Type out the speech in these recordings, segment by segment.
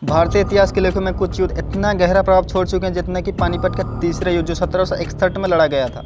भारतीय इतिहास के लेखों में कुछ युद्ध इतना गहरा प्रभाव छोड़ चुके हैं जितना कि पानीपत का तीसरा युद्ध जो 1761 में लड़ा गया था।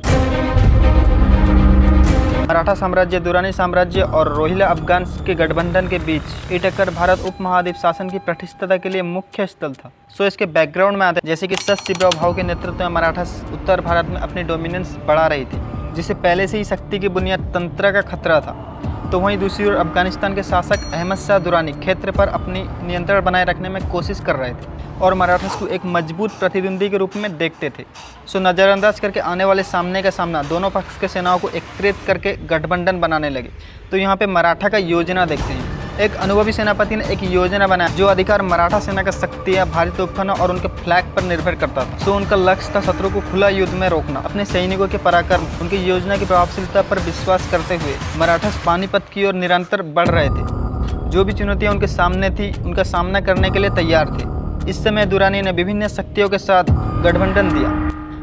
मराठा साम्राज्य, दुरानी साम्राज्य और रोहिला अफगान के गठबंधन के बीच ये टक्कर भारत उपमहाद्वीप शासन की प्रतिष्ठा के लिए मुख्य स्थल था। सो इसके बैकग्राउंड में आते जैसे कि सत शिवराव भाऊ के नेतृत्व में मराठा उत्तर भारत में अपनी डोमिनेंस बढ़ा रही थी, जिसे पहले से ही शक्ति की बुनियाद तंत्र का खतरा था। तो वहीं दूसरी ओर अफगानिस्तान के शासक अहमद शाह दुरानी क्षेत्र पर अपनी नियंत्रण बनाए रखने में कोशिश कर रहे थे और मराठास को एक मजबूत प्रतिद्वंदी के रूप में देखते थे। सो नज़रअंदाज करके आने वाले सामने का सामना दोनों पक्ष के सेनाओं को एकत्रित करके गठबंधन बनाने लगे। तो यहाँ पे मराठा का योजना देखते हैं। एक अनुभवी सेनापति ने एक योजना बनाया जो अधिकार मराठा सेना का शक्ति या भारी तोपखाना और उनके फ्लैग पर निर्भर करता था। सो उनका लक्ष्य था शत्रु को खुला युद्ध में रोकना। अपने सैनिकों के पराक्रम, उनकी योजना की प्रभावशीलता पर विश्वास करते हुए मराठास पानीपत की ओर निरंतर बढ़ रहे थे। जो भी चुनौतियां उनके सामने थी उनका सामना करने के लिए तैयार थे। इस समय दुरानी ने विभिन्न शक्तियों के साथ गठबंधन दिया,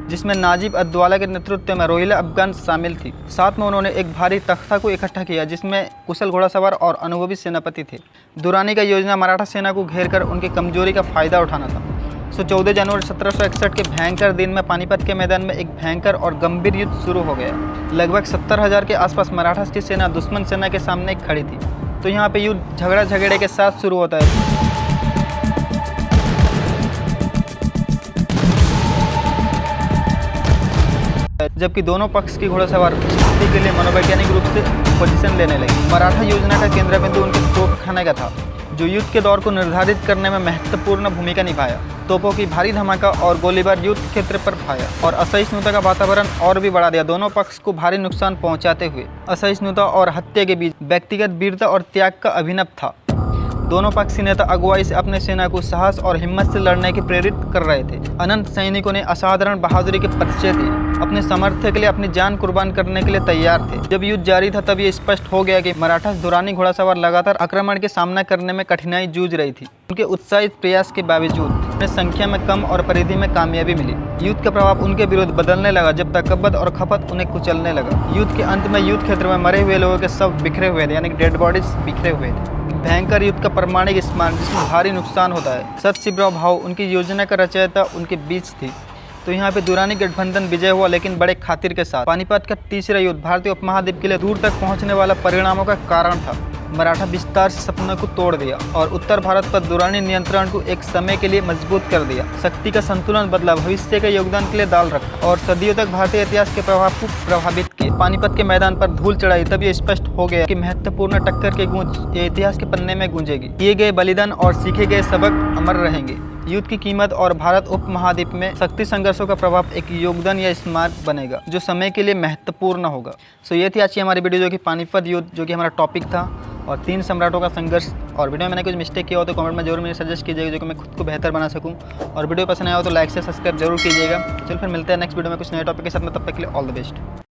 जिसमें नाजिब अद्वाला के नेतृत्व में रोहिला अफगान शामिल थी। साथ में उन्होंने एक भारी तख्ता को इकट्ठा किया जिसमें कुशल घोड़ासवार और अनुभवी सेनापति थे। दुरानी का योजना मराठा सेना को घेरकर उनकी कमजोरी का फायदा उठाना था। 14 जनवरी 1761 के भयंकर दिन में पानीपत के मैदान में एक भयंकर और गंभीर युद्ध शुरू हो गया। लगभग 70,000 के आसपास मराठा की सेना दुश्मन सेना के सामने खड़ी थी। तो यहाँ पे युद्ध झगड़ा झगड़े के साथ शुरू होता है, जबकि दोनों पक्ष की घोड़ासवार स्थिति के लिए मनोवैज्ञानिक रूप से पोजीशन लेने लगे। मराठा योजना का केंद्र बिंदु उनके तोपखाने का था, जो युद्ध के दौर को निर्धारित करने में महत्वपूर्ण भूमिका निभाया। तोपों की भारी धमाका और गोलीबार युद्ध क्षेत्र पर भाया और असहिष्णुता का वातावरण और भी बढ़ा दिया, दोनों पक्ष को भारी नुकसान पहुंचाते हुए। असहिष्णुता और हत्या के बीच व्यक्तिगत वीरता और त्याग का अभिनव था। दोनों पक्षी नेता अगुवाई से अपने सेना को साहस और हिम्मत से लड़ने की प्रेरित कर रहे थे। अनंत सैनिकों ने असाधारण बहादुरी के परिचय दिए, अपने सामर्थ्य के लिए अपनी जान कुर्बान करने के लिए तैयार थे। जब युद्ध जारी था तब ये स्पष्ट हो गया कि मराठा दुरानी घोड़ासवार लगातार आक्रमण के सामना करने में कठिनाई जूझ रही थी। उनके उत्साहित प्रयास के बावजूद उन्हें संख्या में कम और परिधि में कामयाबी मिली। युद्ध का प्रभाव उनके विरुद्ध बदलने लगा जब तकब्बत और खपत उन्हें कुचलने लगा। युद्ध के अंत में युद्ध क्षेत्र में मरे हुए लोगों के शव बिखरे हुए थे, यानी डेड बॉडीज बिखरे हुए थे। भयंकर युद्ध का प्रमाणिक स्मारक जिसमें भारी नुकसान होता है। सत शिवराव भाऊ उनकी योजना का रचयिता उनके बीच थी। तो यहाँ पे दुरानी गठबंधन विजय हुआ, लेकिन बड़े खातिर के साथ। पानीपत का तीसरा युद्ध भारतीय उपमहाद्वीप के लिए दूर तक पहुँचने वाला परिणामों का कारण था। मराठा विस्तार से सपनों को तोड़ दिया और उत्तर भारत पर दुरानी नियंत्रण को एक समय के लिए मजबूत कर दिया। शक्ति का संतुलन बदला, भविष्य के योगदान के लिए दाल रखा और सदियों तक भारतीय इतिहास के प्रभाव को प्रभावित किया। पानीपत के मैदान पर धूल चढ़ाई तब ये स्पष्ट हो गया कि महत्वपूर्ण टक्कर की गूंज ये इतिहास के पन्ने में गूंजेगी। किए गए बलिदान और सीखे गए सबक अमर रहेंगे। युद्ध की कीमत और भारत उपमहाद्वीप में शक्ति संघर्षों का प्रभाव एक योगदान या स्मारक बनेगा जो समय के लिए महत्वपूर्ण होगा। सो ये थी आज की हमारी वीडियो जो कि पानीपत युद्ध जो कि हमारा टॉपिक था और 3 सम्राटों का संघर्ष। और वीडियो में मैंने कुछ मिस्टेक किया हो तो कमेंट में जरूर मुझे सजेस्ट कीजिएगा जो कि मैं खुद को बेहतर बना सकूं। और वीडियो पसंद आया हो तो लाइक से सब्सक्राइब जरूर कीजिएगा। चलो फिर मिलते हैं नेक्स्ट वीडियो में कुछ नए टॉपिक के साथ में, तब तक के लिए ऑल द बेस्ट।